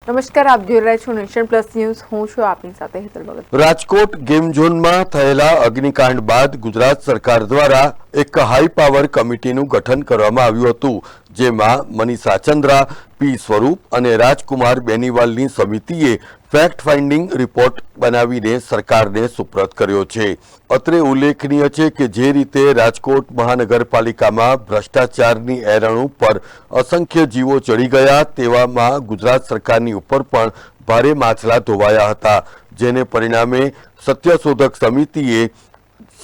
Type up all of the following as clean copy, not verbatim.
નમસ્કાર, આપ જોઈ રહ્યા છો નેશન પ્લસ ન્યૂઝ. હું છું આપની સાથે હેતલ ભગત. રાજકોટ ગેમ ઝોનમાં થયેલા અગ્નિકાંડ બાદ ગુજરાત સરકાર દ્વારા એક હાઈ પાવર કમિટીનું ગઠન કરવામાં આવ્યું હતું, જેમાં મનીષા ચંદ્રા, પી સ્વરૂપ અને રાજકુમાર બેનીવાલની સમિતિએ ફેક્ટ ફાઇન્ડિંગ રિપોર્ટ બનાવીને સરકારને સુપ્રત કર્યો છે. અત્રે ઉલ્લેખનીય છે કે જે રીતે રાજકોટ મહાનગરપાલિકામાં ભ્રષ્ટાચારની એરણ ઉપર અસંખ્ય જીવો ચડી ગયા, તેવામાં ગુજરાત સરકારની ઉપર પણ ભારે માછલા ધોવાયા હતા, જેને પરિણામે સત્યશોધક સમિતિએ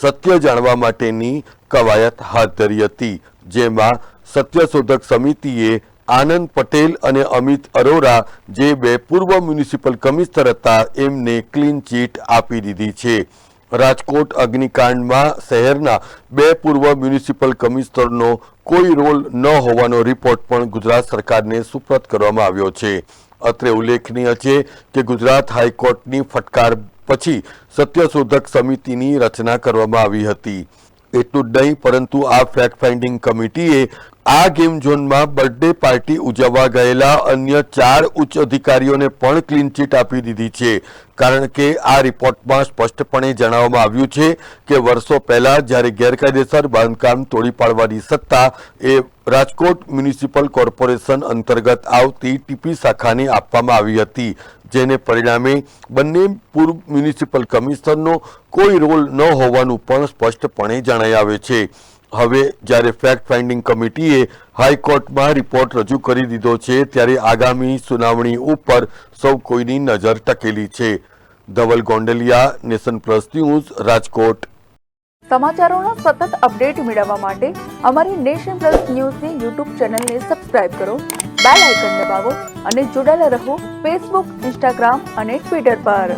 સત્ય જાણવા માટેની કવાયત હાથ ધરી હતી, જેમાં સત્યશોધક સમિતિએ આનંદ પટેલ અને અમિત અરોરા, જે બે પૂર્વ મ્યુનિસિપલ કમિશનર હતા, એમને ક્લીન ચીટ આપી દીધી છે. રાજકોટ અગ્નિકાંડમાં શહેરના બે પૂર્વ મ્યુનિસિપલ કમિશનરનો કોઈ રોલ ન હોવાનો રિપોર્ટ પણ ગુજરાત સરકારને સુપ્રત કરવામાં આવ્યો છે. અત્રે ઉલ્લેખનીય છે કે ગુજરાત હાઈકોર્ટની ફટકાર પછી સત્યશોધક સમિતિની રચના કરવામાં આવી હતી. એટલું જ નહીં, પરંતુ આ ફેક્ટ ફાઇન્ડિંગ કમિટીએ આ ગેમ ઝોનમાં બર્થડે પાર્ટી ઉજવવા ગયેલા અન્ય 4 ઉચ્ચ અધિકારીઓને પણ ક્લીન ચીટ આપી દીધી છે, કારણ કે આ રિપોર્ટમાં સ્પષ્ટપણે જણાવવામાં આવ્યું છે કે વર્ષો પહેલા જ્યારે ગેરકાયદેસર બાંધકામ તોડી પાડવાની સત્તા એ રાજકોટ મ્યુનિસિપલ કોર્પોરેશન અંતર્ગત આવતી ટીપી શાખાને આપવામાં આવી હતી, જેને પરિણામે બંને પૂર્વ મ્યુનિસિપલ કમિશનરનો કોઈ રોલ ન હોવાનું પણ સ્પષ્ટપણે જણાઈ આવે છે. હવે જ્યારે ફેક્ટ ફાઇન્ડિંગ કમિટીએ હાઈકોર્ટમાં રિપોર્ટ રજૂ કરી દીધો છે, ત્યારે આગામી સુનાવણી ઉપર સૌ કોઈની નજર ટકેલી છે. Dhaval Gondaliya, nation plus news, Rajkot. સમાચારોના સતત અપડેટ મેળવવા માટે અમારી નેશન પ્લસ ન્યૂઝની યુટ્યુબ ચેનલને સબસ્ક્રાઇબ કરો, બેલ આઇકન દબાવો અને જોડાયેલા રહો ફેસબુક, ઇન્સ્ટાગ્રામ અને ટ્વિટર પર.